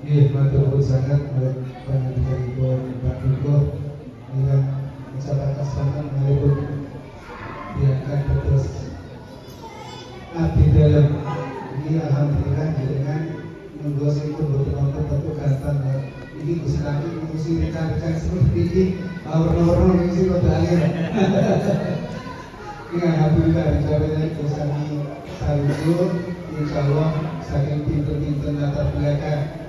Iya, matur nuwun sangat panjenenganipun Pak Duko dengan ucapan kasih mengalipun diangkat terus abdi dalam ini alhamdulillah dengan menggosipun betul-betul tentu kata ini Gusti Nabi mesti rekan-rekan seperti ini orang-orang yang sih pada akhir ini alhamdulillah dijawabnya terus kami salut insyaallah saking pinter-pinter latar belakang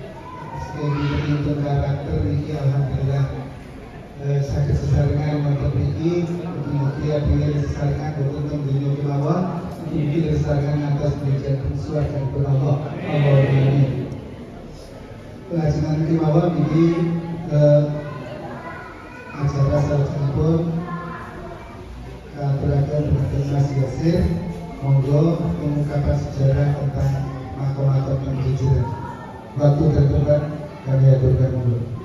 pintu karakter ini alhamdulillah sakit sesarengan mantap ini mungkin apabila sesarengan untuk dunia kemauan mungkin sesarengan atas meja suara dari Allah ini pelaksanaan kemauan ini acara selanjutnya berakhir dengan Mas Yasir monggo mengungkapkan sejarah tentang makom-makom yang berjalan waktu dan tempat kami aturkan dulu.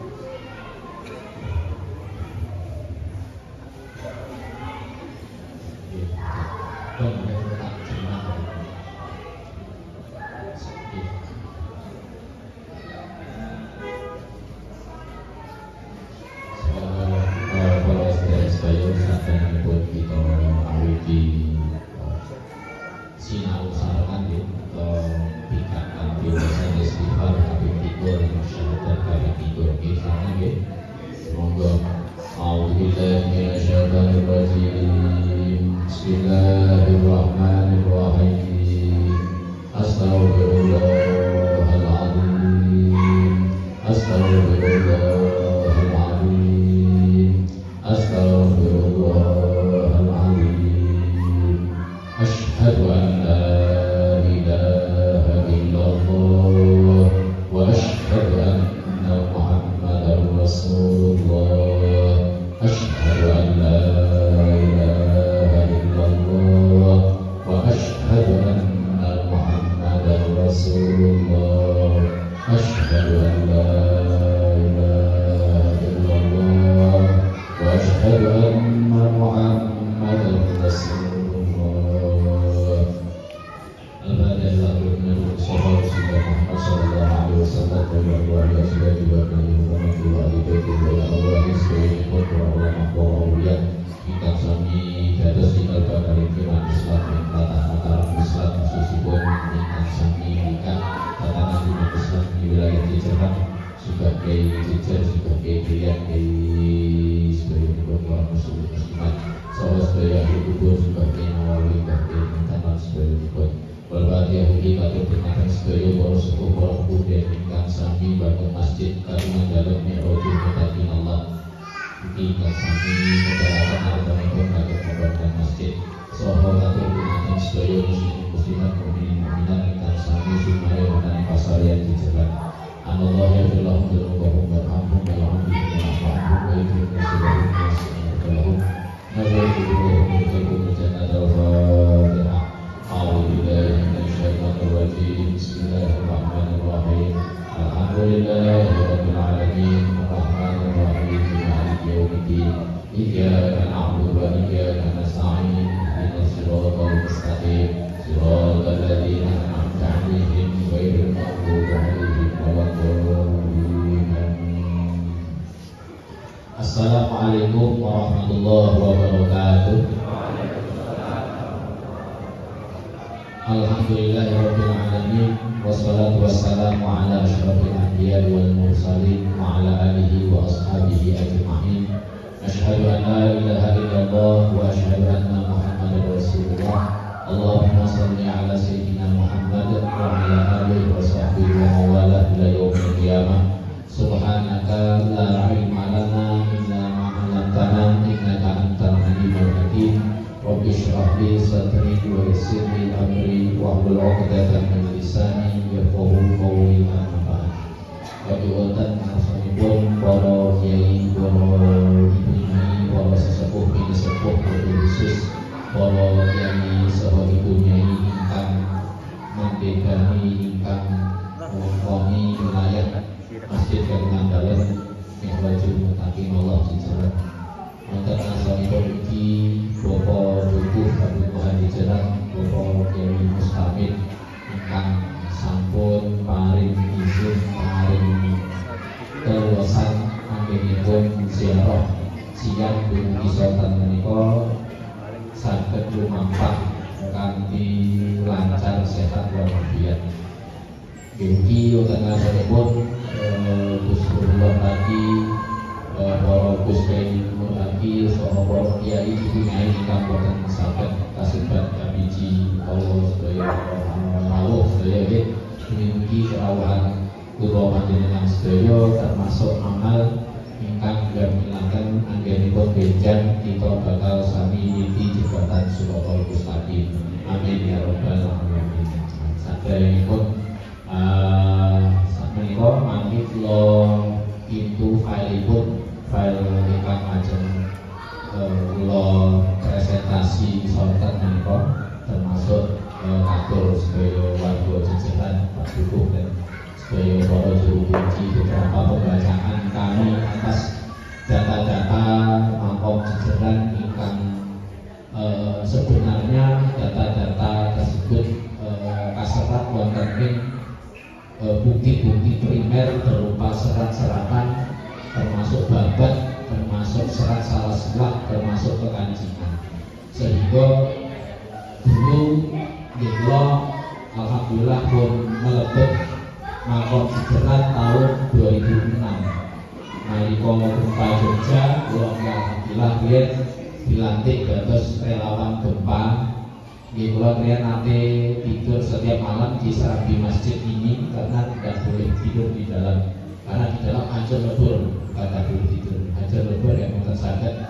Assalamualaikum warahmatullahi wabarakatuh. Alhamdulillahirabbil alamin wassalatu wassalamu ala asyrofil anbiya'i wal mursalin wa ala alihi wa ashabihi ajma'in. Asyhadu an la ilaha illallah wa asyhadu anna Muhammadar Rasulullah. Allahumma shalli ala sayyidina Muhammad wa ala alihi wa sahbihi wa mawalah ila yaumil qiyamah. Subhanaka la ilma lana illa ma 'allamtana innaka antal alimul hakim. Rabbi shrah li sadri wa yassir li amri wahlul 'uqdatam min lisani yafqahu qawli. Amma ba'd. Bagi wonten asmanipun para kiai, para ibu-ibu, para sesepuh, bini sepuh, khusus para kiai saha ibu nyai ingkang mendekani ingkang ngomongoni wilayah Masjid Kagungan Dalam Mi'rajul Muttaqin Allah Jijaran. Wonten asalipun iki Bapak Dukuh Habib Muhammad Jijaran, Bapak Kiai Mustamid ingkang sampun ugi Sultan menika saged lumampah kanthi lancar sehat walafiat. Mugi wonten ngasanipun Gus Purwo tadi para Gus Kiai tadi saha para kiai dipunai ingkang boten saged kasebat kabiji kala sedaya rawuh sedaya nggih. Mugi kerawuhan kula panjenengan sedaya termasuk amal ingkang gamilanken anggenipun benjang kita bakal sami niti jembatan Suratul Mustaqim. Amin ya rabbal alamin. Saderengipun menika mangke kula pintu filipun file ingkang ajeng kula presentasi sonten menika termasuk katur sedaya warga jajaran Pak Dukuh dan sedaya para juru kunci beberapa pembacaan kami atas data-data mangkok jajaran ingkang sebenarnya data-data tersebut kaserat wonten ing bukti-bukti primer berupa serat-seratan termasuk babat, termasuk serat salah selah, termasuk kekancingan. Sehingga dulu kita alhamdulillah pun melebet mangkok jajaran tahun 2006. Nalika gempa Jogja, kula alhamdulillah riyen dilantik dados relawan gempa. Kula riyen nate tidur setiap malam di serambi masjid ini karena tidak boleh tidur di dalam, karena di dalam hancur lebur, kata boleh tidur hancur lebur yang mboten saged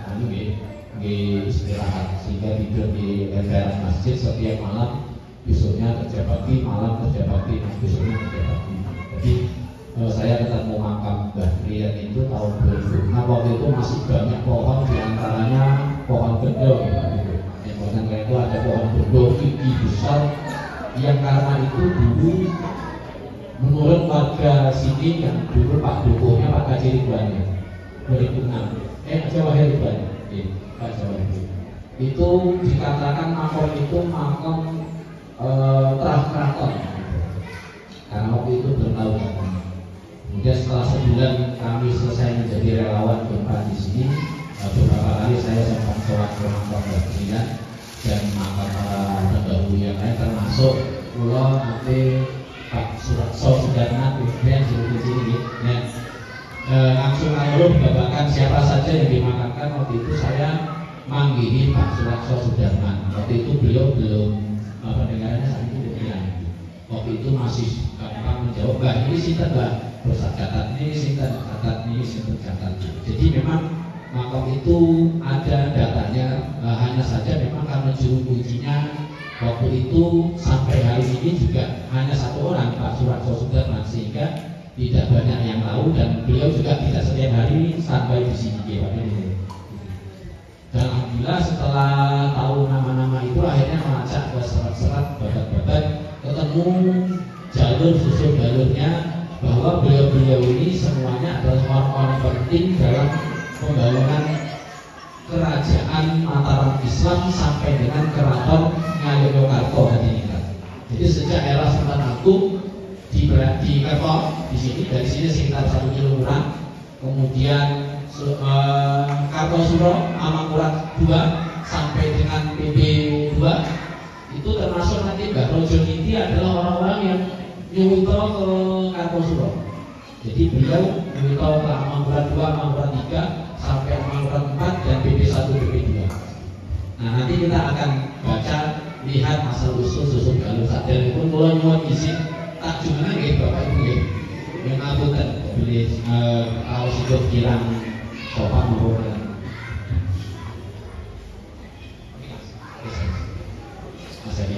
istirahat, sehingga tidur di emperan masjid setiap malam. Besoknya kerja bakti, malam kerja bakti, besoknya kerja bakti. Jadi saya ketemu makam Mbah Rian itu tahun 2000. Nah waktu itu masih banyak pohon, diantaranya pohon gendong. Yang bahkan itu ada pohon gendong tinggi besar, yang karena itu dulu menurut warga sini yang dulu Pak Dukuhnya Pak Kaji Ridwan 2006. Jawa Ridwan, Pak Jawa Ridwan. Itu dikatakan makam itu makam terah keraton. Karena waktu itu bertahun-tahun. Kemudian setelah sebulan kami selesai menjadi relawan gempa di sini, beberapa kali saya sempat sholat ke makam Mbah dan makam para pendahulu yang lain, termasuk kula nanti Pak Suratso Sudarman yang juru kunci ini. Langsung aja babakan siapa saja yang dimakamkan. Waktu itu saya manggihi Pak Suratso Sudarman. Waktu itu beliau belum pendengarannya saat itu demikian. Waktu itu masih gampang menjawab, Mbak ini sinten Mbak, terus catat ini sinten, catat ini sinten, catat. Jadi memang makam itu ada datanya, hanya saja memang karena juru kuncinya waktu itu sampai hari ini juga hanya satu orang, Pak Suratso Sudarman, sehingga tidak banyak yang tahu dan beliau juga tidak setiap hari sampai di sini ya, Pak. Dan alhamdulillah setelah tahu nama-nama itu akhirnya melacak ke serat-serat, babat-babat, ketemu jalur susun jalurnya bahwa beliau-beliau ini semuanya adalah orang-orang penting dalam pembangunan kerajaan Mataram Islam sampai dengan keraton Ngayogyakarta Hadiningrat. Jadi sejak era Sultan Agung di Kerto di sini, dari sini sekitar 1 km kurang, kemudian Kartosuro Amangkurat 2 sampai dengan PB 2 itu termasuk nanti Mbah Rojo Niti adalah orang-orang yang nyuwito ke Kartosuro. Jadi beliau nyuwito ke Amangkurat 2, Amangkurat 3 sampai Amangkurat 4 dan PB 1, PB 2. Nah nanti kita akan baca lihat asal usul susun galur sadar itu mulai nyuwun izin takjumnya nggih Bapak Ibu nggih. Yang ngapunten pilih kaos hidup kirang sopan maupun Mas Edi.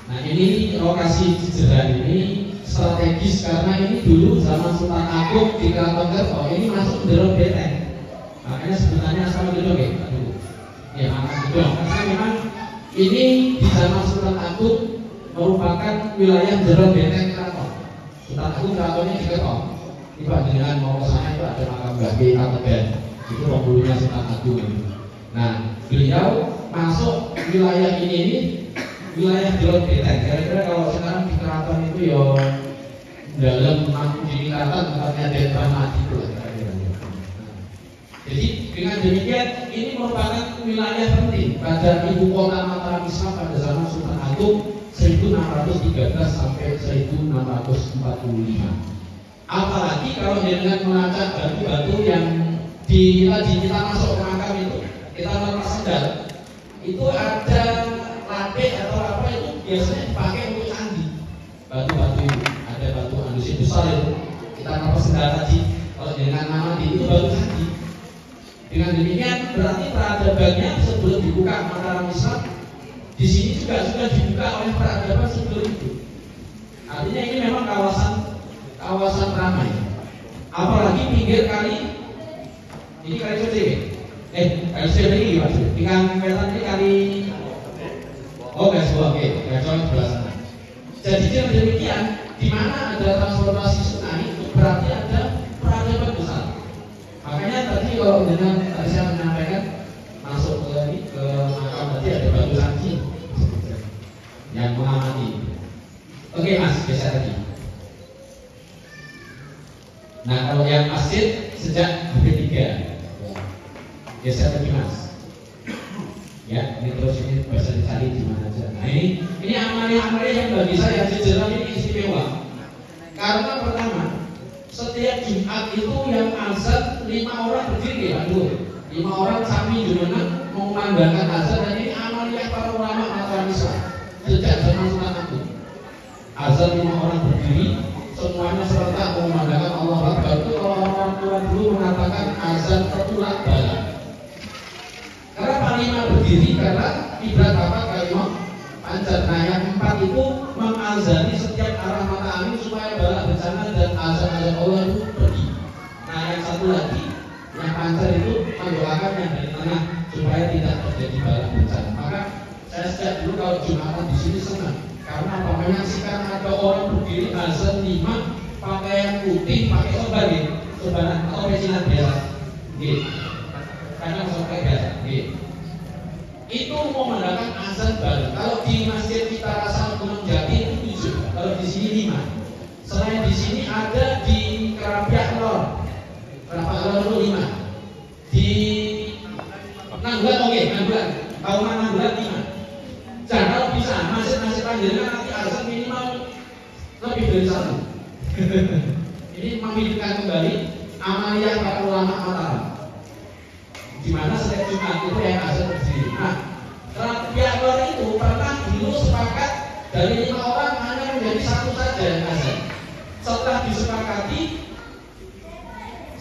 Nah ini lokasi Jejeran ini strategis karena ini dulu zaman Sultan Agung di Keraton Kerto ini masuk Ndero Beteng. Makanya sebenarnya asal gedung ya Pak dulu. Ya asal gedung karena memang ini di zaman Sultan Agung merupakan wilayah Ndero Beteng Keraton. Sultan Agung keratonnya di Kerto. Ini Pak dengan mau ke sana itu ada makam Mbah Kiai Kategan, itu penghulunya Sultan Agung ini. Nah, beliau masuk wilayah ini wilayah Ndero Beteng. Kira-kira kalau sekarang di keraton itu ya dalam di keraton tempatnya Denpasar itu lah kira-kira. Jadi dengan demikian ini merupakan wilayah penting pada ibu kota Mataram Islam pada zaman Sultan Agung 1613 sampai 1645. Apalagi kalau dengan melacak batu-batu yang tadi kita masuk ke makam itu, kita melepas sendal, itu ada lapis atau apa itu biasanya dipakai untuk candi. Batu-batu itu ada batu andusit besar itu, kita melepas sendal tadi. Kalau dengan nama itu baru candi. Dengan demikian berarti peradabannya sebelum dibuka Mataram Islam di sini juga sudah dibuka oleh peradaban sebelum itu. Artinya ini memang kawasan ramai. Apalagi pinggir kali ini kali Code. Kali Code ini Pak. Dengan wetan ini kali oke, Gajah sebelah sana. Jadi dengan demikian di mana ada transportasi sungai itu berarti ada peradaban besar. Makanya tadi kalau dengan tadi saya menyampaikan masuk ke makam tadi ada batu saksi yang mengamati. Oke Mas, geser lagi. Nah kalau yang masjid sejak B3 geser lagi Mas. Ya, ini terus ini bisa dicari di mana aja. Nah ini amalia-amalia yang bagi saya jajaran ini istimewa. Karena pertama setiap Jumat itu yang azan 5 orang berdiri ya, 5 orang sami gimana mengumandangkan azan, dan ini amalia para ulama Mataram Islam sejak zaman Sultan Agung. Azan 5 orang berdiri, semuanya serentak mengumandangkan Allah Akbar. Itu kalau orang tua dulu mengatakan azan tertulak bala. Kenapa 5 berdiri? Karena kiblat apa kalimat panjat. Nah yang 4 itu mengazani setiap arah mata angin supaya balak bencana dan azan-azan Allah itu pergi. Nah yang satu lagi yang pancar itu mendoakan yang dari tengah supaya tidak terjadi balak bencana. Maka saya sejak dulu kalau Jumatan di sini senang karena apa, menyaksikan ada orang berdiri azan 5 pakaian putih, pakai sorban atau pecinan biasa. Karena sorban biasa. Itu memandangkan azan baru. Kalau di masjid kita rasa Gunung Jati itu 7, kalau di sini 5. Selain di sini ada di Kerapiak Lor itu 5. Di Nanggulan Nanggulan, Kauman Nanggulan 5. Dan kalau bisa masjid-masjid panjenengan nanti azan minimal lebih dari 1. Ini menghidupkan kembali amalia para ulama Mataram. Di mana setiap Jumat itu yang azan berdiri. Nah, pihak luar itu pernah dulu sepakat dari 5 orang hanya menjadi 1 saja yang azan. Setelah disepakati,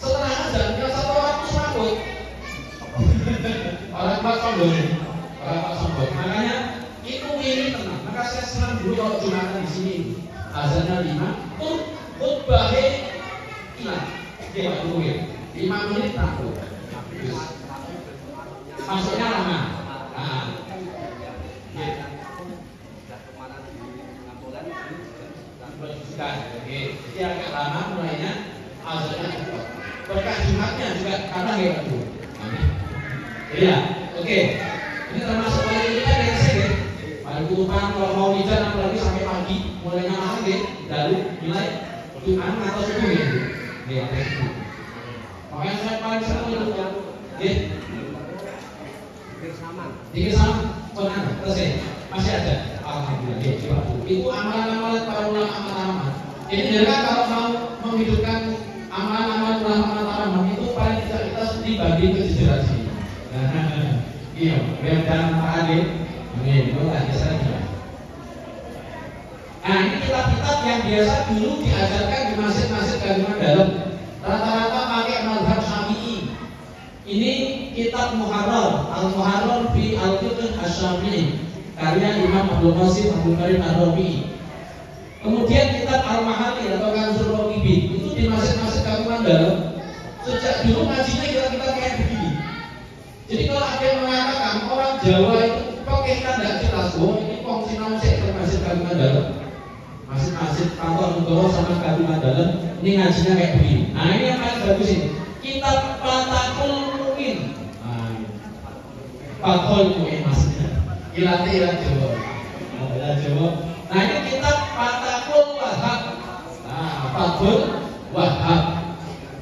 setelah azan yang 1 orang itu sambut. Orang Pak sombong. Makanya itu ini tenang. Maka saya senang dulu kalau Jumatan di sini azannya 5, khutbahnya hilang. Dia nggak tunggu ya. 5 menit takut. Maksudnya lama. Jadi agak lama mulainya azannya cepat. Berkah Jumatnya juga karena hebat tuh. Iya, oke. Ini termasuk paling ini kan yang saya paling kutupan kalau mau hujan apalagi sampai pagi mulainya maghrib lalu mulai Jumat atau subuh ya. Iya, makanya saya paling senang itu kan. Dikir sama, selesai, masih ada. Alhamdulillah. Itu amalan-amalan para ulama Mataram. Ini juga kalau mau menghidupkan amalan-amalan ulama Mataram itu paling tidak kita dibagi ke generasi. Iya, biar jangan Pak Ade. Ini boleh saja. Nah ini kitab-kitab yang biasa dulu diajarkan di masjid-masjid kandungan dalam. Rata-rata pakai mazhab Syafi'i. Ini kitab Muharrar, Al-Muharrar fi Al-Fiqh Asy-Syafi'i, karya Imam Abdul Qasim Abdul Karim Ar-Rafi'i. Kemudian kitab Al-Mahali atau Kanzul Raqibin itu di masjid-masjid kandungan dalam. Sejak dulu ngajinya kita kayak begini. Jadi kalau ada yang mengatakan orang Jawa itu pakai kan tidak jelas, ini kongsi nausik ke masjid kandungan dalam. Masjid-masjid kantor Negoro sama kandungan dalam ini ngajinya kayak begini. Nah ini yang paling bagus ini. Kitab Fathul Mu'in. Fathul Mu'in maksudnya. Ilat Jawa. Nah ini kitab Fathul Wahhab. Fathul Wahhab.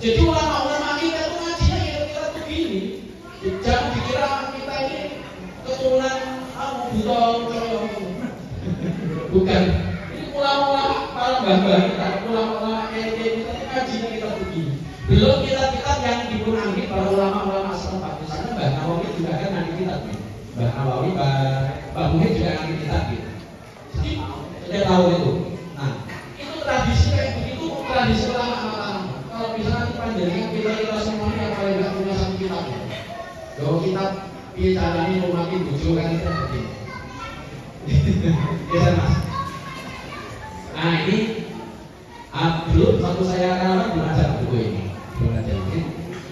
Jadi ulama-ulama kita itu ngajinya kira-kira begini. Bukan. Ini ulama-ulama para mbah-mbah kita, ulama-ulama kayak kita ngajinya kita begini. Belum kitab-kitab yang dipunangi para ulama-ulama setempat. Misalnya Mbah Nawawi juga kan nanti kitab gitu. Mbah Nawawi, Mbah Muhyidd juga nanti kitab gitu. Jadi sudah tahu itu. Nah, itu tradisi kayak begitu, tradisi ulama-ulama. Kalau misalnya panjenengan kita semuanya yang paling nggak punya satu kitab. Kalau kitab bicaranya rumah bojo kan itu begini. Bisa mas. Nah ini belum waktu saya kawan belum ada buku ini. Belum ada ini.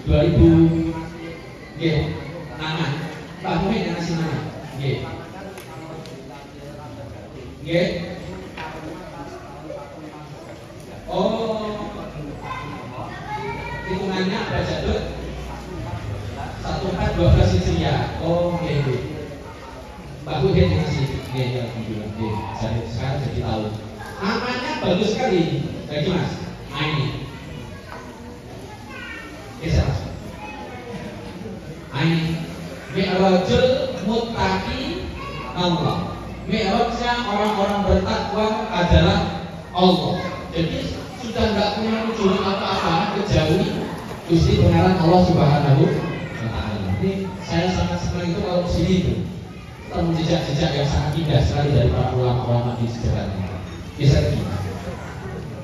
2000 G. Nama. Pak Muhyidd yang ngasih nama. G. G. Oh. Hitungannya apa jadul? 1412 Hijriah. Oh, oke. Pak Muhyidd yang ngasih. Ya, saya sekarang jadi tahu. Namanya bagus sekali, bagi mas. Nah ini, bisa mas. Nah ini, Mi'rajul Muttaqi Allah. Mi'rajnya orang-orang bertakwa adalah Allah. Jadi sudah nggak punya tujuan apa-apa kecuali Gusti pengaran Allah Subhanahu wa Ta'ala. Ini saya sangat senang itu kalau sini itu. Temu jejak-jejak yang sangat indah sekali dari para ulama-ulama di sejarah ini. Bisa gimana?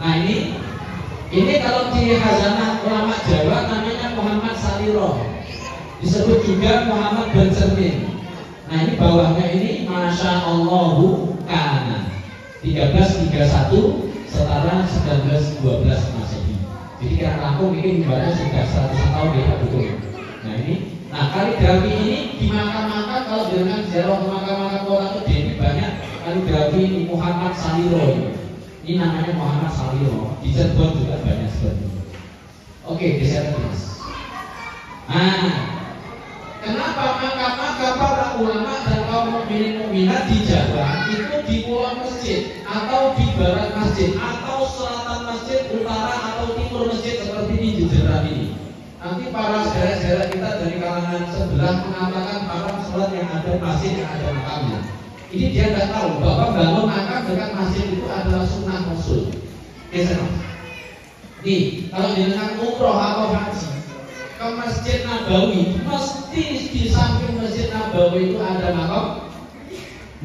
Nah ini kalau di khazanah ulama Jawa namanya Muhammad Saliro, disebut juga Muhammad bin Cermin. Nah ini bawahnya ini Masya Allahu Kana 1331 setara 1912 Masehi. Jadi kira aku mungkin ibaratnya sudah 100 tahun beda betul. Nah ini. Nah kaligrafi ini di makam-makam kalau dengan ziarah ke makam-makam orang itu jadi banyak kaligrafi Muhammad Saliro. Ini namanya Muhammad Saliro. Di Cirebon juga banyak seperti itu. Oke, geser mas. Nah, kenapa makam-makam para ulama dan kaum mukminin mukminat di Jawa itu di pulau masjid atau di barat masjid atau selatan masjid, utara atau timur masjid seperti ini di Jerah ini? Nanti para saudara-saudara kita dari kalangan sebelah mengatakan para sholat yang ada masjid yang ada makamnya. Ini dia nggak tahu bahwa bangun makam dengan masjid itu adalah sunnah Rasul. Nih, kalau dengan umroh atau haji ke Masjid Nabawi, mesti di samping Masjid Nabawi itu ada makam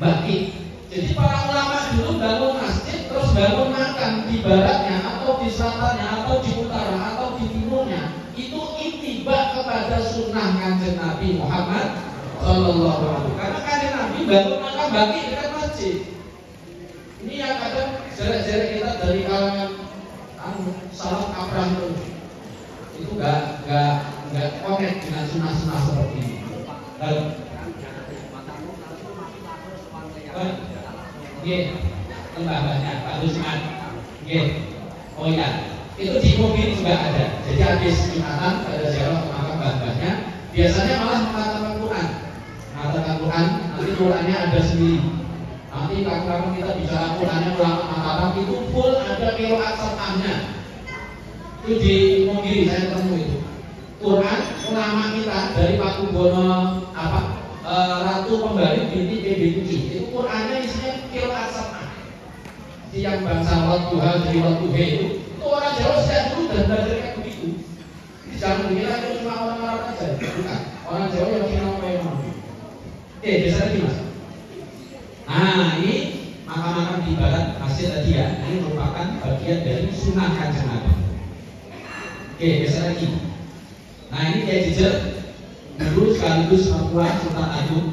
baqi. Jadi para ulama dulu bangun masjid terus bangun makam di baratnya atau di selatannya atau di utara atau di timurnya. Itu ittiba kepada sunnah kanjeng Nabi Muhammad Sallallahu Alaihi Wasallam. Karena kanjeng Nabi bangun makam baqi dekat masjid. Ini yang kadang jelek-jelek kita dari kalangan salaf kaprah itu nggak connect dengan sunnah-sunnah seperti ini. Tambahnya Pak Usman. Oh ya. Itu di mobil juga ada. Jadi habis Jumatan ada ziarah ke makam mbah-mbahnya. Biasanya malah mengatakan Quran. Mengatakan Quran, nanti Qurannya ada sendiri. Nanti kapan kita bicara Qurannya ulama mengatakan itu full ada qiraat sab'ahnya. Itu di mobil saya ketemu itu. Quran ulama kita dari Pakubono Ratu Pembalik binti PB7. Itu Qurannya isinya qiraat sab'ah. Yang bangsa Wadduha dari Wadduha itu orang Jawa sejak dulu dan belajar kayak begitu. Jangan mengira itu cuma orang Arab aja, bukan. Orang Jawa yang kenal memang. Bisa lagi mas. Nah ini makam-makam di barat masjid tadi ya. Ini merupakan bagian dari sunnah kanjeng Nabi. Bisa lagi. Nah ini kayak jejak dulu sekaligus mertua Sultan Agung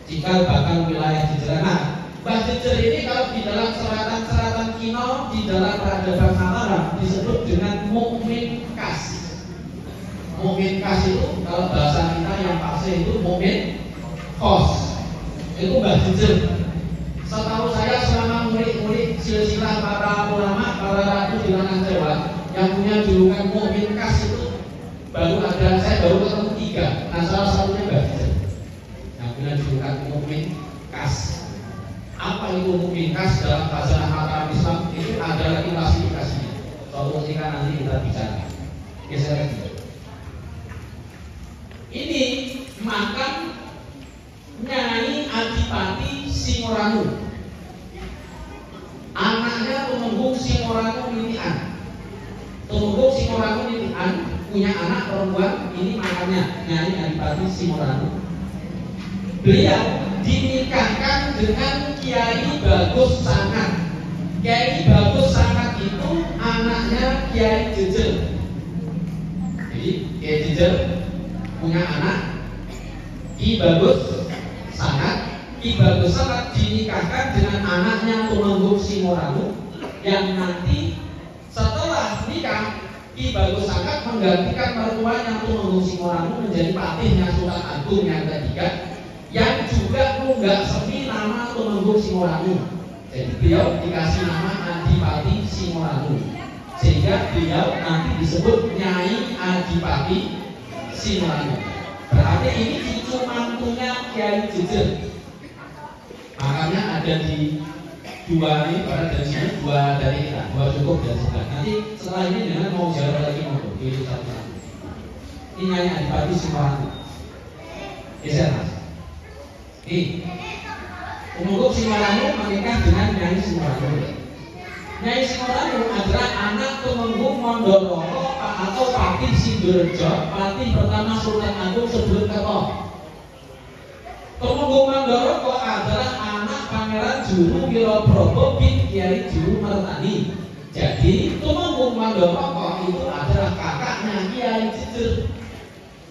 cikal bakal wilayah Jejer. Nah Mbah Jejer ini kalau di dalam seratan-seratan kino di dalam peradaban Mataram disebut dengan mukmin kas. Mukmin kas itu kalau bahasa kita yang pasti itu mukmin kos. Itu Mbah Jejer. Setahu saya selama murid-murid silsilah para ulama, para ratu di tanah Jawa yang punya julukan mukmin kas itu baru ada, saya baru ketemu 3. Nah salah satunya Mbah Jejer yang punya julukan mukmin kas. Apa itu mukmin kas dalam khazanah Mataram Islam itu ada lagi klasifikasinya. Suatu ketika nanti kita bicara. Geser lagi. Ini makam Nyai Adipati Singoranu. Singoranu Nitian. Tumenggung Singoranu Nitian punya anak perempuan, ini makamnya Nyai Adipati Singoranu. Beliau dinikahkan dengan Kiai Bagus Sangat. Kiai Bagus Sangat itu anaknya Kiai Jejer. Jadi Kiai Jejer punya anak Ki Bagus Sangat. Ki Bagus Sangat dinikahkan dengan anaknya Tumenggung Singoranu, yang nanti setelah nikah Ki Bagus Sangat menggantikan mertuanya Tumenggung Singoranu menjadi patihnya Sultan Agung yang ketiga, yang juga nunggak semi nama Tumenggung Singoranu. Jadi beliau dikasih nama Adipati Singoranu, sehingga beliau nanti disebut Nyai Adipati Singoranu. Berarti ini cucu mantunya Kiai Jejer. Makanya ada di dua ini, pada dari sini dua dari kita, dua cukup dan sebelah. Nanti setelah ini jangan mau jalan lagi mau pilih satu-satu. Ini Nyai Adipati Singoranu. Geser mas. Tumenggung Singoranu menikah dengan Nyai Singoranu. Nyai Singoranu adalah anak Tumenggung Mondoroko atau Patih Sidorejo, patih pertama Sultan Agung sebelum Keto. Tumenggung Mondoroko adalah anak Pangeran Juru Wiroprobo bin Kiai Juru Mertani. Jadi Tumenggung Mondoroko itu adalah kakaknya Kiai Jejer.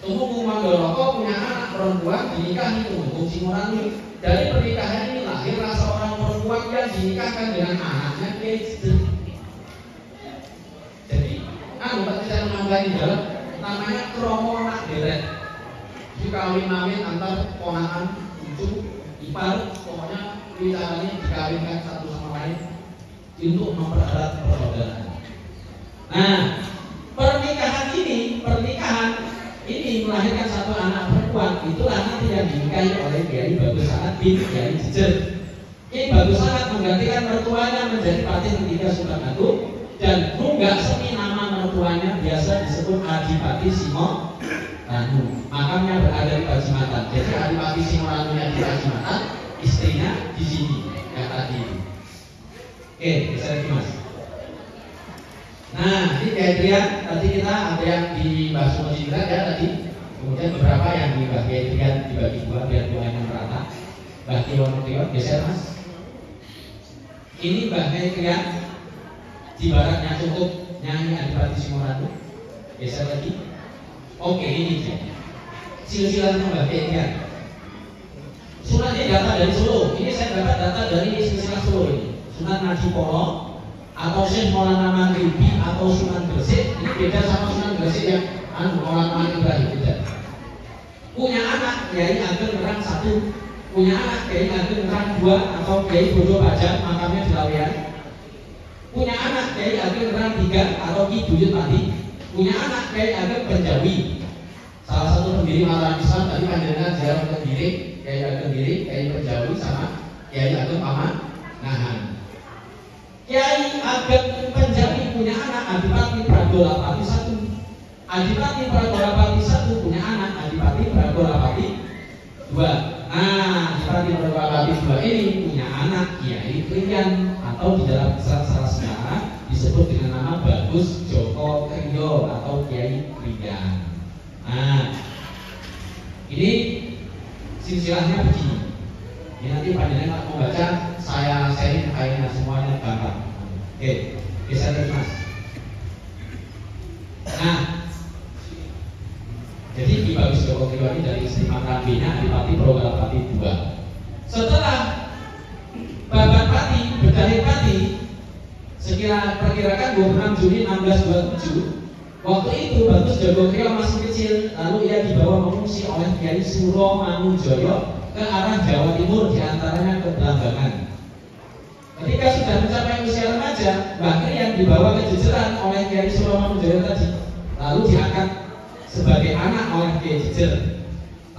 Tumenggung Mondoroko punya anak perempuan dinikahi Tumenggung Singoranu. Dari pernikahan ini lahirlah seorang perempuan yang dinikahkan dengan anaknya Kiai Jejer. Jadi, Pak saya menambahin dalam namanya kromo nak deret. Jadi kawin-kawin antar ponakan, cucu, ipar, pokoknya bicaranya dikawinkan satu sama lain untuk mempererat persaudaraan. Nah, pernikahan ini melahirkan satu anak perempuan. Itulah nanti yang dinikahi oleh Kiai Bagus Sangat bin Kiai Jejer. Kiai Bagus Sangat menggantikan mertuanya menjadi patih ketiga Sultan Agung, dan nunggak semi nama mertuanya biasa disebut Adipati Singoranu. Makamnya berada di Pacitan. Jadi Adipati Singoranu yang di Pacitan, istrinya di sini yang tadi. Oke, bisa lagi mas. Nah, ini kriteria tadi kita ada yang dibahas masih ya tadi. Kemudian beberapa yang dibagi dua biar yang merata. Mbah Kion geser mas. Ini Mbah Kion di baratnya cukup Nyai Adipati Singoranu. Geser lagi. Oke, ini dia. Silsilah Mbah Kion. Sunan ini data dari Solo. Ini saya dapat data dari silsilah Solo ini. Sunan Nadipolo atau Syekh Maulana Maghribi atau Sunan Gresik. Ini beda sama Sunan Gresik yang Maulana Ibrahim beda. Punya anak Kiai Ageng Nerang 1, punya anak Kiai Ageng Nerang 2 atau Kiai Bodo Pajang, makamnya di Laweyan. Punya anak Kiai Ageng Nerang 3 atau Ki Buyut Pati. Punya anak Kiai Ageng Penjawi, salah satu pendiri Malang Islam. Tadi panjenengan ziarah ke Giri, Kiai Ageng Giri, Kiai Penjawi sama Kiai Ageng Pamanahan. Kiai Ageng Penjawi punya anak Adipati Pragolapati 1. Adipati Pragolapati 1 punya anak Adipati Pragolapati 2. Nah, Adipati Pragolapati 2 ini punya anak Kiai Kriyan, atau di dalam salah sejarah disebut dengan nama Bagus Joko Kriyo atau Kiai Kriyan. Nah, ini silsilahnya begini. Ini nanti panjenengan mau baca, saya sharing kayaknya semuanya gampang. Oke, bisa terima. Nah, jadi Ki Bagus Joko Kriyo ini dari istri mantan-nya Adipati Pragolapati 2. Setelah Babat Pati, Bedahit Pati, perkirakan 26 Juni 1627, waktu itu Bagus Joko Kriyo masih kecil, lalu ia dibawa mengungsi oleh Kiai Suro Manujoyo ke arah Jawa Timur, diantaranya ke Belambangan. Ketika sudah mencapai usia remaja, Mbah Kriyan dibawa ke Jejeran oleh Kiai Suro Manujoyo tadi, lalu diangkat sebagai anak oleh Kiai Jejer,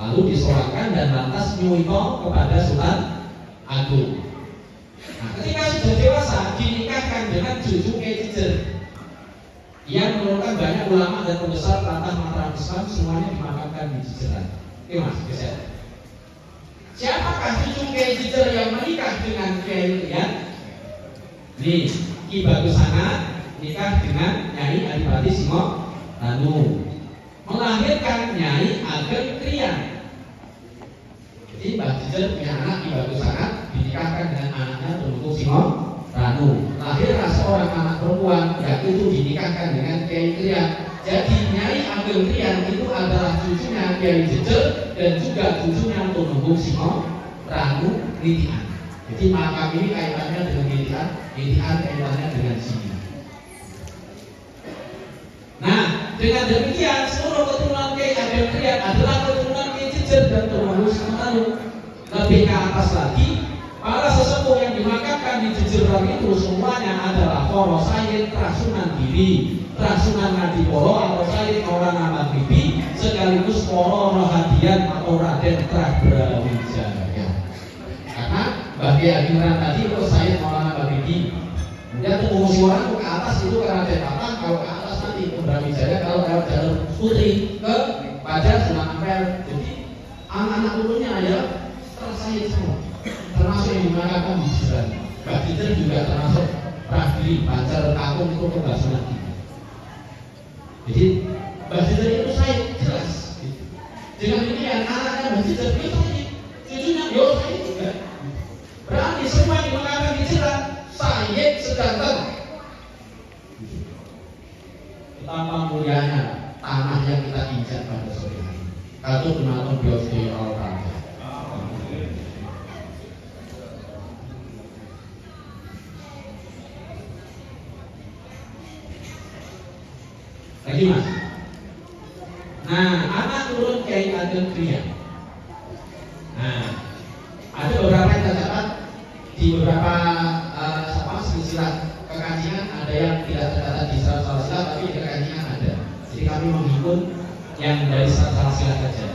lalu disolatkan dan lantas nyuwito kepada Sultan Agung. Nah, ketika sudah dewasa dinikahkan dengan cucu Kiai Jejer. Ia menurunkan banyak ulama dan pembesar tantah Mataram Islam, semuanya dimakamkan di Jejeran. Oke mas, geser. Siapakah cucu Kiai Jejer yang menikah dengan Kiai Kriyan? Nih, Ki Bagus Sana nikah dengan Nyai Adipati Singo Ranu, melahirkan Nyai Ageng Krian. Jadi Mbah Jejer punya anak Ki Bagus Sana dinikahkan dengan anaknya Tumenggung Singo Ranu. Lahirlah seorang anak perempuan yang itu dinikahkan dengan Kiai Krian. Jadi Nyai Ageng Krian itu adalah cucunya Kiai Jejer dan juga cucunya Tumenggung Singo Ranu Nitian. Jadi makam ini kaitannya dengan Nitian, Nitian kaitannya dengan sini. Nah, dengan demikian seluruh keturunan Kiai Ageng Krian adalah keturunan Kiai Jejer dan Tumenggung Singo Ranu. Lebih ke atas lagi, para sesepuh yang dimakamkan di Jejeran itu semuanya adalah para Sayyid Trasunan Giri, Trasunan Ngadipolo atau Sayyid Maulana Maghribi, sekaligus para Rohadian atau Raden Prabrawijaya. Karena bagi Ageng tadi itu Sayyid Maulana Maghribi. Kemudian Tumenggung Singo Ranu ke atas itu ke Raden Tatang, kalau ke atas nanti ke Brawijaya, kalau lewat jalur putri ke pada Sunan Ampel. Jadi anak-anak turunnya adalah Sayyid semua, termasuk yang dimakamkan di Jejeran. Mbah Jejer juga termasuk Pragiri, Banjar, Kakung itu Pembasuhan. Jadi Mbah Jejer itu Sayyid jelas. Dengan demikian anaknya Mbah Jejer itu Sayyid, cucunya yo Sayyid juga. Berarti semua yang dimakamkan di Jejeran Sayyid sedangkan. Betapa mulianya tanah yang kita injak pada sore hari. Kata Gunawan Biosdi Al-Qadha. Lagi mas. Nah, anak turun Kiai Ageng Krian. Nah, ada beberapa yang tercatat di beberapa silsilah kekajian, ada yang tidak tercatat di silsilah, tapi di kekajian ada. Jadi kami menghimpun yang dari silsilah saja.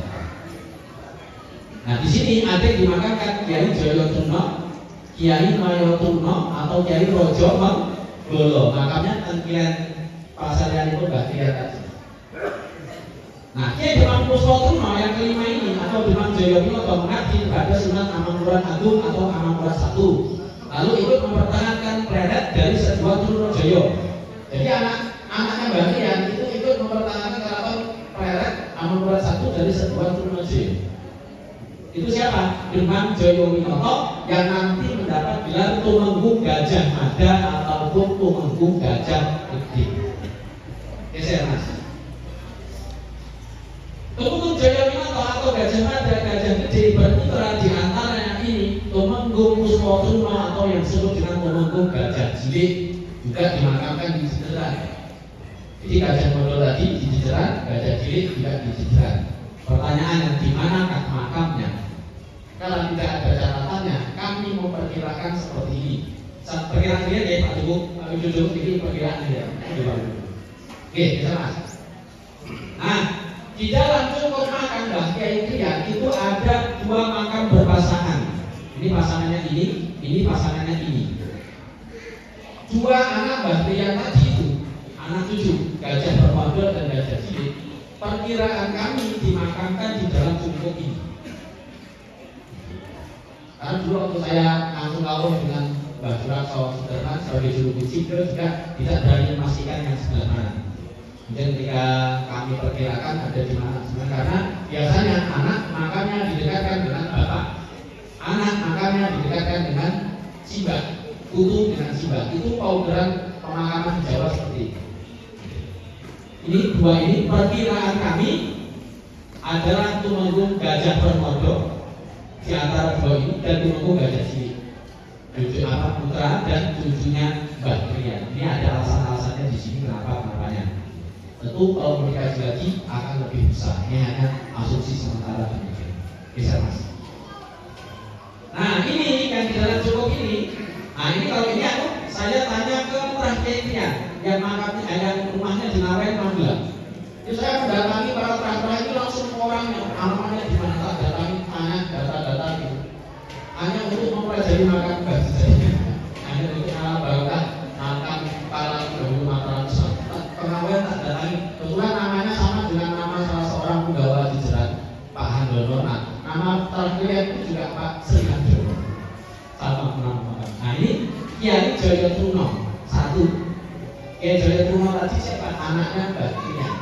Nah, di sini ada yang dimakamkan Kiai Joyotuno, Kiai Mayotuno atau Kiai Rojo Menggolo. Makamnya Tengkilan Pasarian itu Mbah Krian tadi. Nah, Kiai Demang Puswotuno yang kelima ini atau Demang Jayawinoto mengabdi kepada Sunan Amangkurat Agung atau Amangkurat I, lalu ikut mempertahankan predat dari Sedua Trunojoyo. Jadi anak-anaknya Mbah Krian itu ikut mempertahankan keraton predat Amangkurat I dari Sedua Trunojoyo. Itu siapa? Demang Jayawinoto yang nanti mendapat gelar Tumenggung Gajah Mada ataupun Tumenggung Gajah Gede. Geser mas. Tumenggung Jayawinoto atau Gajah Mada, Gajah Gede berputra di antaranya ini Tumenggung Puswotuno atau yang disebut dengan Tumenggung Gajah Cilik juga dimakamkan di Jejeran. Jadi Gajah Mada tadi di Jejeran, Gajah Cilik juga di Jejeran. Pertanyaannya di manakah makamnya? Kalau tidak ada catatannya, kami memperkirakan seperti ini. Perkiraan dia ya Pak Duduk, ini perkiraan dia. Oke, bisa mas. Nah, di dalam cukup makam Mbah Kiai Krian itu ada dua makam berpasangan. Ini pasangannya ini pasangannya ini. Dua anak Mbah Krian tadi itu, anak cucu Gajah Permodal dan Gajah Cilik. Perkiraan kami dimakamkan di dalam cukup ini. Karena dulu waktu saya langsung kawin dengan Mbah Jurakso Sudarman sebagai juru kunci, beliau juga tidak berani memastikan yang sebelah mana. Kemudian ketika kami perkirakan ada di mana sebenarnya, karena biasanya anak makamnya didekatkan dengan bapak, anak makamnya didekatkan dengan simbah, putu dengan simbah. Itu paugeran pemakaman di Jawa seperti itu. Ini dua ini perkiraan kami adalah Tumenggung Gajah Permodo di antara dua ini dan Tumenggung Gajah Cilik, cucu apa putra dan cucunya Mbah Krian. Ini ada alasan-alasannya di sini kenapa namanya. Tentu kalau dikaji lagi akan lebih besar. Ini hanya asumsi sementara demikian. Bisa mas. Nah ini yang di dalam cukup ini. Nah ini kalau ini aku saya tanya ke Murah Kiai Krian yang makamnya, yang rumahnya di Nawen Magelang. Jadi saya mendatangi para perantara itu langsung orangnya, alamatnya di mana, tak datangi, tanya data-data itu. Hanya untuk mempelajari makam Mbah Jejer. Hanya untuk alam barokah makam para pendahulu Mataram Besar. Pengawen tak datangi. Kebetulan namanya sama dengan nama salah seorang penggawa Jejeran, Pak Handono. Nama terakhirnya itu juga Pak Sri Handono. Sama nama. Nah ini Kiai Joyotuno, satu satu. Kiai Jayapurno tadi siapa? Anaknya Mbah Krian.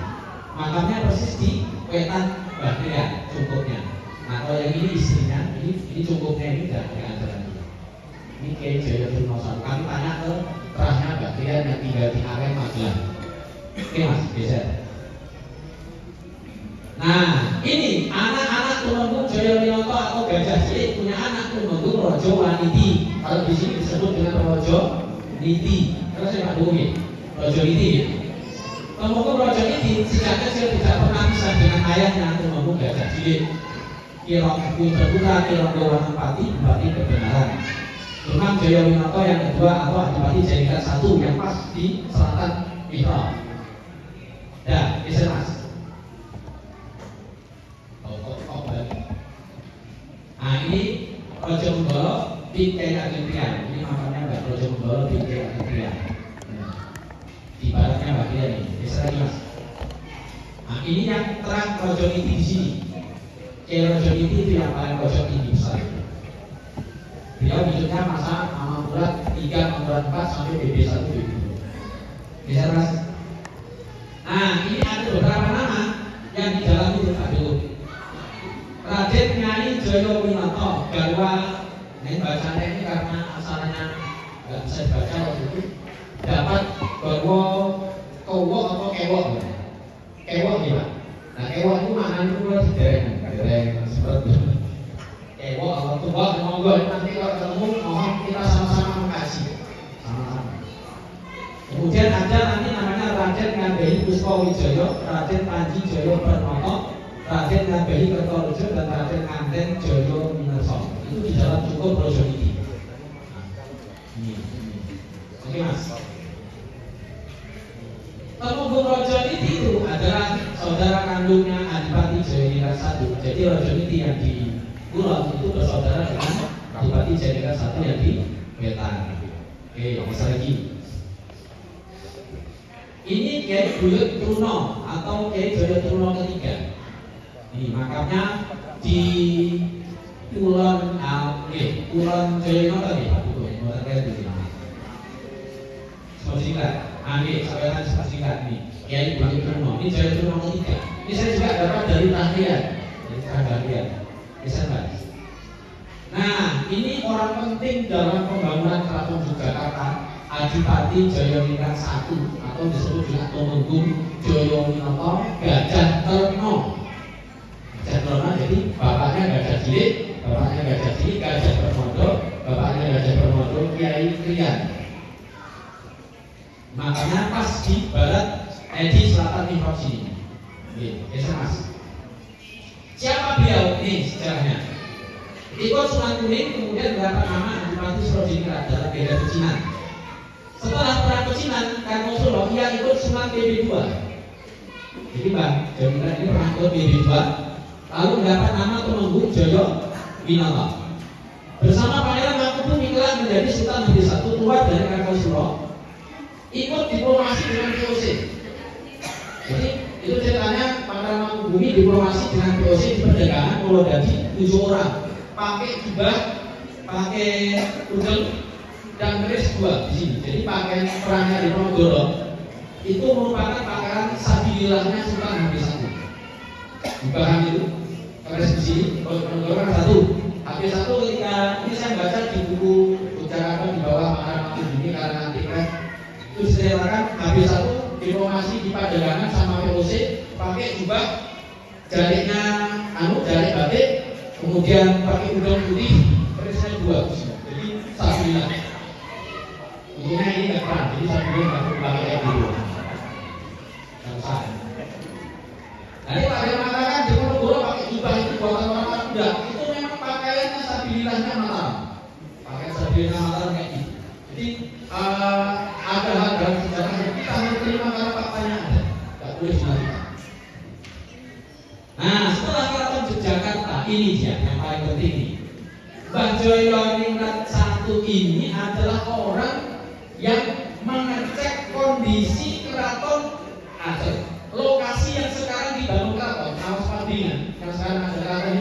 Makamnya persis di Wetan Mbah Krian, cukupnya. Nah kalau yang ini istrinya, ini cukupnya ini tidak diantar lagi. Ini Kiai Jayapurno satu. Kami tanya ke terahnya Mbah Krian yang tinggal di area Magelang. Oke mas, geser. Nah ini anak-anak Tumenggung Jayawinata atau Gajah Cilik punya anak Tumenggung Rojo Waniti. Kalau di sini disebut dengan Rojo Niti. Terus saya Pak Dwi, Rojo Niti. Tumenggung Rojo Niti sejak kecil tidak pernah bisa dengan ayahnya Tumenggung Gajah Cilik. Kirong putra Kirong Dewanapati Bupati Kebenaran. Tumang Jayawinata yang kedua atau Adipati Jadikan satu yang pas di selatan Mitra. Ya, bisa mas. Nah ini Rojo Menggolo bin Kiai Ageng Krian. Ini makamnya Mbak Rojo Menggolo bin Kiai Ageng Krian. Di baratnya Mbak Krian ini. Bisa lagi mas. Nah ini yang terang Rojo Niti di sini. Kiai Rojo Niti itu yang paling Rojo tinggi besar. Beliau hidupnya masa Amamurat 3, Amamurat 4 sampai BB1 BB2. Bisa mas. Nah ini ada beberapa nama yang di dalam itu Pak Dulu. Raden Nyai Jayawinata Garwa. Ini bacanya ini karena asalnya nggak bisa dibaca waktu itu. Dapat Garwa Kowo atau Kewok. Kewok ya Pak. Nah Kewok itu maknanya itu kalau dereng seperti itu. Kewok atau Tua monggo nanti kalau ketemu mohon kita sama-sama mengkaji. Sama-sama. Kemudian ada nanti namanya Raden Ngabehi Puspawijaya, Raden Panji Jaya Pernoto, Raden Ngabehi Kertorejo dan Raden Nganten Jaya Minerso. Itu di dalam cukup Rojo Niti. Oke mas. Tumenggung Rojo Niti itu adalah saudara kandungnya Adipati Jayawinata satu. Jadi Rojo Niti yang di Kulon itu bersaudara dengan Adipati Jayawinata satu yang di Wetan. Oke, bisa lagi. Ini Kiai Buyut Truno atau Kiai Jaya Truno ketiga. Ini makamnya di Kulon Kulon Jayawinata nih Pak Ibu. Mau terkait di sini. Singkat, sampaikan singkat nih. Kiai Buyut Truno. Ini Jaya Truno ketiga. Ini saya juga dapat dari tahlilan, dari tahlilan. Bisa Pak. Nah, ini orang penting dalam pembangunan Keraton Yogyakarta. Adipati Jayawinata satu atau disebut juga Tumenggung Jayawinata Gajah Terno. Gajah Terno jadi bapaknya Gajah Cilik, Gajah Permodo, bapaknya Gajah Permodo Kiai Krian. Makanya pas di barat di selatan Mihrab sini. Oke, mas. Siapa beliau? Ini sejarahnya. Ikut Sunan Kuning kemudian mendapat nama Adipati Surodiningrat dalam beda pecinan. Setelah perang pecinan, Karno Solo ia ikut Sunan BB2. Jadi Mbak Jayawinata ini pernah ikut BB2, lalu mendapat nama Tumenggung Jayawinata. Bersama Pangeran Mangkubumi Miklat menjadi Sultan BB1 keluar dari Karno Solo, ikut diplomasi dengan VOC. Jadi itu ceritanya Pangeran Mangkubumi diplomasi dengan VOC di perdagangan Pulau-Dadi 7 orang, pakai jubah, pakai udeng dan keris 2 di sini. Jadi pakaian perangnya di Ponorogo itu merupakan pakaian sabilillahnya Sultan HP1. Dipaham itu? Keris di sini, Ponorogo kan 1. HP1 ketika ini saya baca di buku Jakarta di bawah Pangeran Mangkubumi karena nanti kan itu diceritakan HP1 diplomasi di perdagangan sama VOC pakai jubah, jaliknya jalik batik, kemudian pakai udang putih, kerisnya 2 di sini. Jadi sabilillah. Untungnya ini nggak perang, jadi saya belum nggak perlu pakai kayak gitu. Yang sah. Tadi Pak Dewa mengatakan di Ponorogo pakai jubah itu buatan orang muda. Itu memang pakaiannya sabilillahnya Mataram. Pakaian sabilillah Mataram kayak gitu. Jadi ada hal dalam sejarah yang kita harus terima karena faktanya ada. Nggak boleh dinafikan. Nah, setelah Keraton Yogyakarta ini dia yang paling penting ini. Mbah Jayawinata satu ini adalah orang yang mengecek kondisi keraton Aceh. Lokasi yang sekarang dibangun keraton, Awas Padingan, yang sekarang ada keraton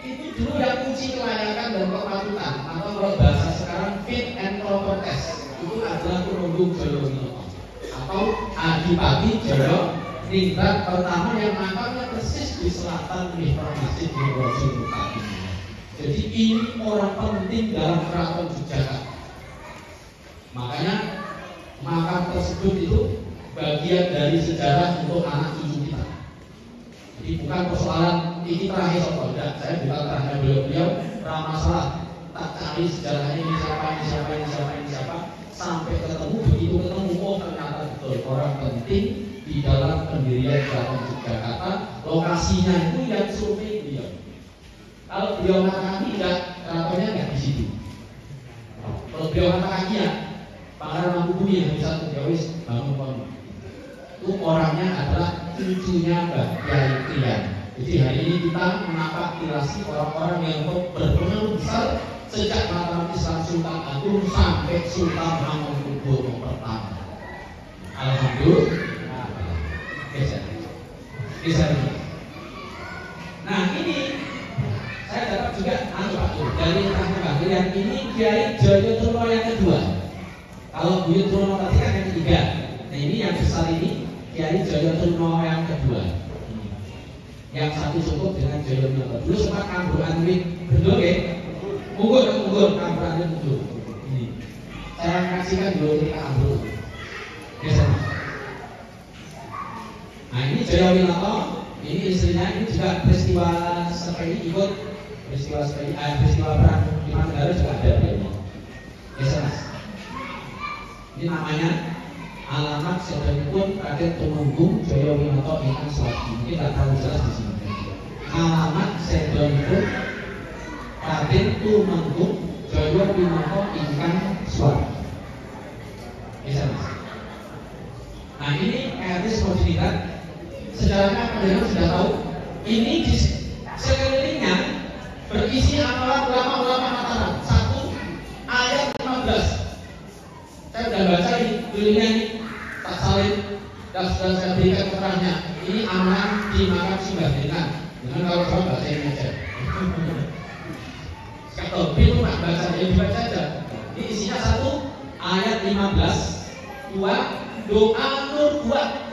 itu dulu yang uji kelayakan dan kepatutan atau kalau bahasa sekarang fit and proper test itu adalah Tumenggung Temenggung Jayawinoto atau Adipati Jaya Ningrat pertama yang makamnya persis di selatan mihran Masjid Rasul Mutakin. Jadi ini orang penting dalam keraton Yogyakarta. Makanya makam tersebut itu bagian dari sejarah untuk anak cucu kita. Jadi bukan persoalan ini terakhir soal tidak. Saya bukan terakhir beliau masalah tak cari sejarahnya ini siapa sampai ketemu, begitu ketemu oh ternyata betul orang penting di dalam pendirian keraton Yogyakarta. Lokasinya itu yang survei beliau. Kalau beliau kaki keratonnya nggak di situ. Kalau beliau kaki ya Pangeran Mangkubumi yang bisa terjawis bangun. Itu orangnya adalah cucunya Mbak Kyai Krian. Jadi hari ini kita menapaktirasi orang-orang yang berpengaruh besar sejak mataram Islam Sultan Agung sampai Sultan Hamengkubuwono pertama. Alhamdulillah. Geser. Nah ini saya dapat juga dari Mbak Krian ini Kiai Jayatruno yang kedua. Kalau Buyut Truno tadi kan yang ketiga. Nah ini yang besar ini Kiai Jayatruno yang kedua. Yang satu cukup dengan Jayawinoto. Dulu sempat Kambur Anwin betul ya? Munggur Kambur Anwin betul. Ini saya kasihkan dulu cerita Kambur. Geser. Nah ini Jayawinoto, ini istrinya ini juga peristiwa seperti ikut peristiwa perang di Manggarai juga ada beliau. Geser mas. Ini namanya alamat sebenarnya Raden Tumenggung Jayawinoto ingkang Swati. Mungkin tidak terlalu jelas di sini. Alamat sebenarnya Raden Tumenggung Jayawinoto ingkang Swati. Bisa mas. Nah ini etis mau dilihat sejarahnya kalian sudah tahu. Ini di sekelilingnya berisi amalan ulama-ulama Mataram. 1 ayat 15. Saya sudah baca ini dulunya ini tak salin dan sudah saya berikan keterangannya. Ini aman di makam Simbah dengan kalau saya baca ini aja. Kalau itu pak baca yang dibaca aja. Ini isinya 1 ayat 15, 2 doa nur 2